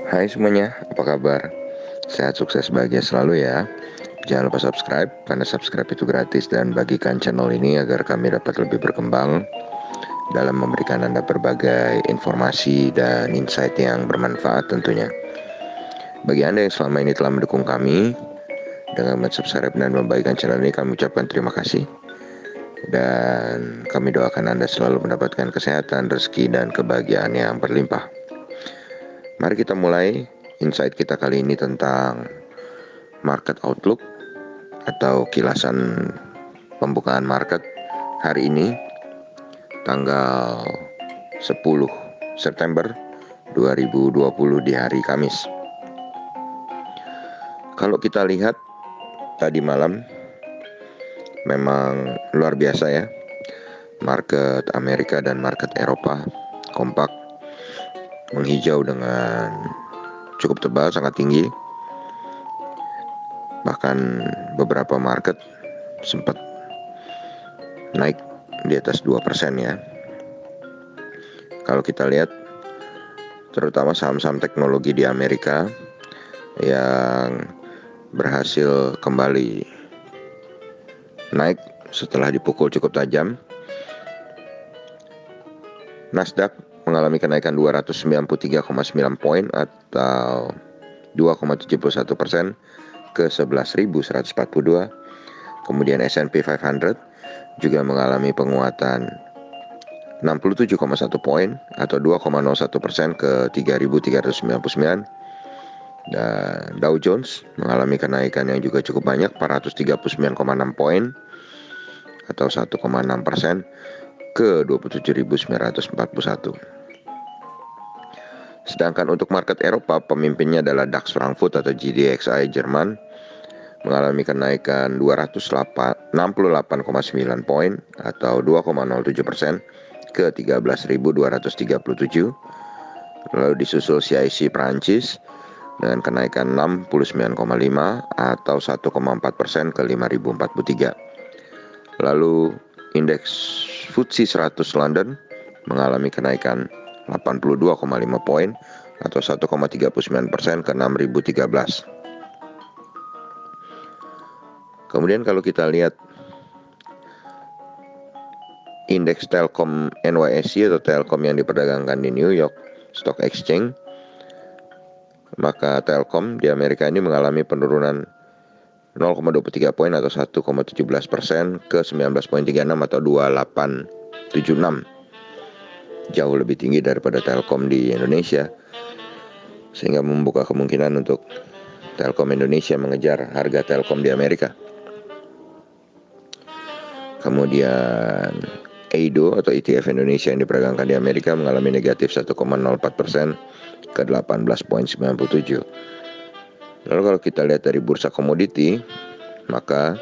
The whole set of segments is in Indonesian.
Hai semuanya, apa kabar? Sehat, sukses, bahagia selalu ya. Jangan lupa subscribe, karena subscribe itu gratis. Dan bagikan channel ini agar kami dapat lebih berkembang dalam memberikan Anda berbagai informasi dan insight yang bermanfaat tentunya. Bagi Anda yang selama ini telah mendukung kami dengan subscribe dan membagikan channel ini, kami ucapkan terima kasih. Dan kami doakan Anda selalu mendapatkan kesehatan, rezeki, dan kebahagiaan yang berlimpah. Mari kita mulai insight kita kali ini tentang market outlook atau kilasan pembukaan market hari ini tanggal 10 September 2020 di hari Kamis. Kalau kita lihat tadi malam memang luar biasa ya. Market Amerika dan market Eropa kompak menghijau dengan cukup tebal, sangat tinggi. Bahkan beberapa market sempat naik di atas 2% ya. Kalau kita lihat terutama saham-saham teknologi di Amerika yang berhasil kembali naik setelah dipukul cukup tajam. Nasdaq mengalami kenaikan 293,9 poin atau 2,71% ke 11.142. Kemudian S&P 500 juga mengalami penguatan 67,1 poin atau 2,01% ke 3.399. Dan Dow Jones mengalami kenaikan yang juga cukup banyak, 439,6 poin atau 1,6% ke 27.941. Sedangkan untuk market Eropa, pemimpinnya adalah DAX Frankfurt atau GDXI Jerman mengalami kenaikan 268,9 poin atau 2,07% ke 13.237. Lalu disusul CIC Prancis dengan kenaikan 69,5 atau 1,4% ke 5.043. Lalu indeks FTSE 100 London mengalami kenaikan 82,5 poin atau 1,39% ke 6.013. Kemudian kalau kita lihat indeks Telkom NYSE atau Telkom yang diperdagangkan di New York Stock Exchange, maka Telkom di Amerika ini mengalami penurunan 0,23 poin atau 1,17% ke 19,36 atau 2876. Jauh lebih tinggi daripada Telkom di Indonesia, sehingga membuka kemungkinan untuk Telkom Indonesia mengejar harga Telkom di Amerika. Kemudian EIDO atau ETF Indonesia yang diperdagangkan di Amerika mengalami negatif 1,04% ke 18,97. Lalu kalau kita lihat dari bursa komoditi, maka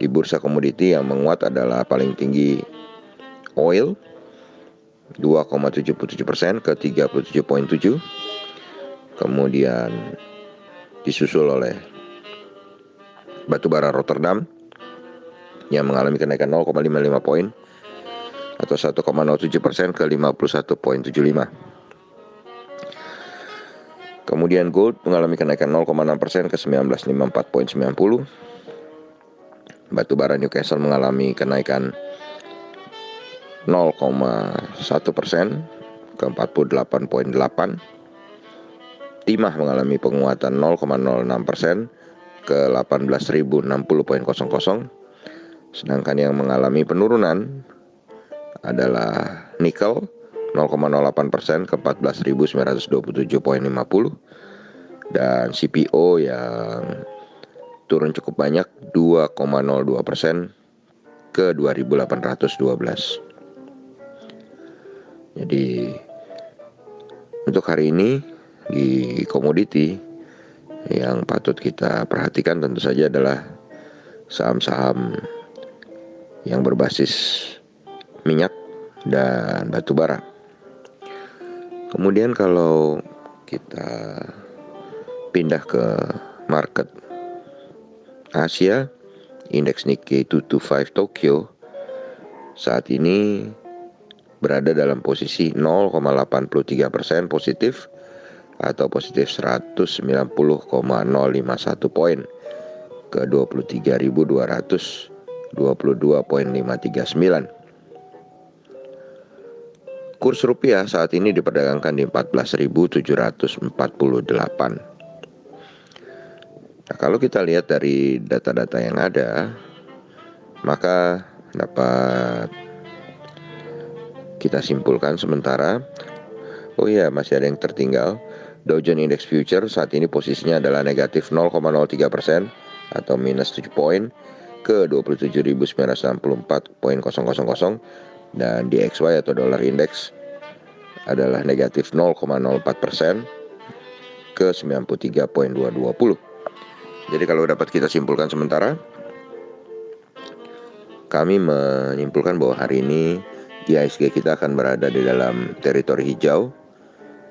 di bursa komoditi yang menguat adalah paling tinggi oil 2,77% ke 37,7. Kemudian disusul oleh batubara Rotterdam yang mengalami kenaikan 0,55 poin atau 1,07% ke 51,75. Kemudian gold mengalami kenaikan 0,6% ke 1954,90. Batubara Newcastle mengalami kenaikan 0,1% ke 48,8. Timah mengalami penguatan 0,06% ke 18.060,00. Sedangkan yang mengalami penurunan adalah nikel 0,08% ke 14.927,50. Dan CPO yang turun cukup banyak 2,02% ke 2.812. Jadi untuk hari ini di komoditi yang patut kita perhatikan tentu saja adalah saham-saham yang berbasis minyak dan batu bara. Kemudian kalau kita pindah ke market Asia, indeks Nikkei 225 Tokyo saat ini berada dalam posisi 0,83% positif atau positif 190,051 poin ke 23.222,539. Kurs rupiah saat ini diperdagangkan di 14.748. Nah, kalau kita lihat dari data-data yang ada, maka dapat kita simpulkan sementara. Oh iya, masih ada yang tertinggal. Dow Jones Index Future saat ini posisinya adalah negatif 0,03% atau minus 7 poin ke 27.964,000, dan DXY atau Dollar Index adalah negatif 0,04% ke 93.220. Jadi kalau dapat kita simpulkan sementara, kami menyimpulkan bahwa hari ini IHSG kita akan berada di dalam teritori hijau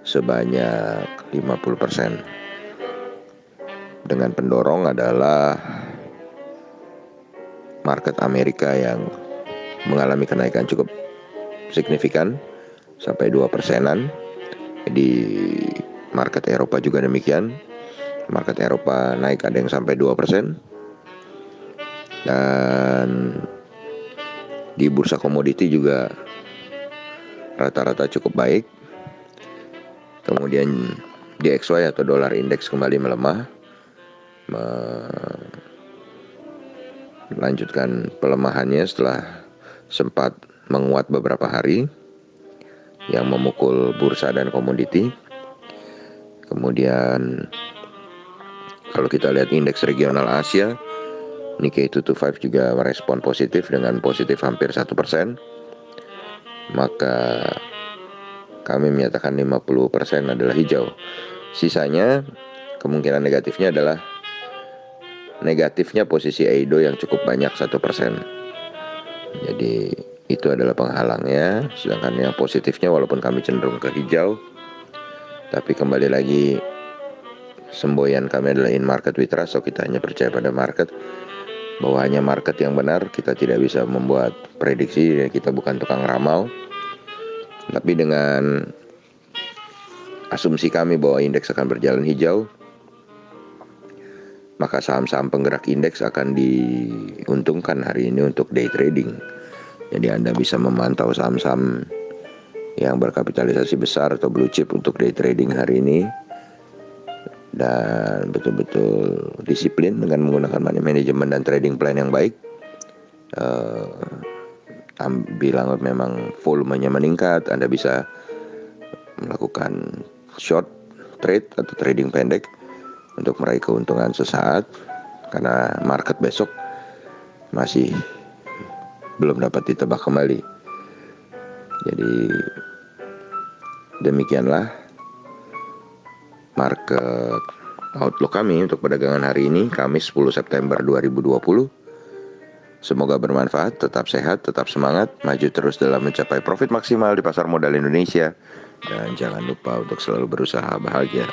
sebanyak 50%. Dengan pendorong adalah market Amerika yang mengalami kenaikan cukup signifikan sampai 2%-an. Di market Eropa juga demikian. Market Eropa naik ada yang sampai 2%. Dan di bursa komoditi juga rata-rata cukup baik. Kemudian DXY atau Dollar Index kembali melemah, melanjutkan pelemahannya setelah sempat menguat beberapa hari yang memukul bursa dan komoditi. Kemudian kalau kita lihat indeks regional Asia, Nikkei 225 juga merespon positif dengan positif hampir 1%. Maka kami menyatakan 50% adalah hijau. Sisanya kemungkinan negatifnya adalah negatifnya posisi Eido yang cukup banyak 1%. Jadi itu adalah penghalangnya. Sedangkan yang positifnya walaupun kami cenderung ke hijau, tapi kembali lagi semboyan kami adalah in market we trust. So kita hanya percaya pada market, bahwa hanya market yang benar. Kita tidak bisa membuat prediksi, kita bukan tukang ramal. Tapi dengan asumsi kami bahwa indeks akan berjalan hijau, maka saham-saham penggerak indeks akan diuntungkan hari ini untuk day trading. Jadi Anda bisa memantau saham-saham yang berkapitalisasi besar atau blue chip untuk day trading hari ini, dan betul-betul disiplin dengan menggunakan money management dan trading plan yang baik. Bilang memang volumenya meningkat, Anda bisa melakukan short trade atau trading pendek untuk meraih keuntungan sesaat, karena market besok masih belum dapat ditebak kembali. Jadi demikianlah market outlook kami untuk perdagangan hari ini, Kamis 10 September 2020. Semoga bermanfaat, tetap sehat, tetap semangat, maju terus dalam mencapai profit maksimal di pasar modal Indonesia. Dan jangan lupa untuk selalu berusaha bahagia.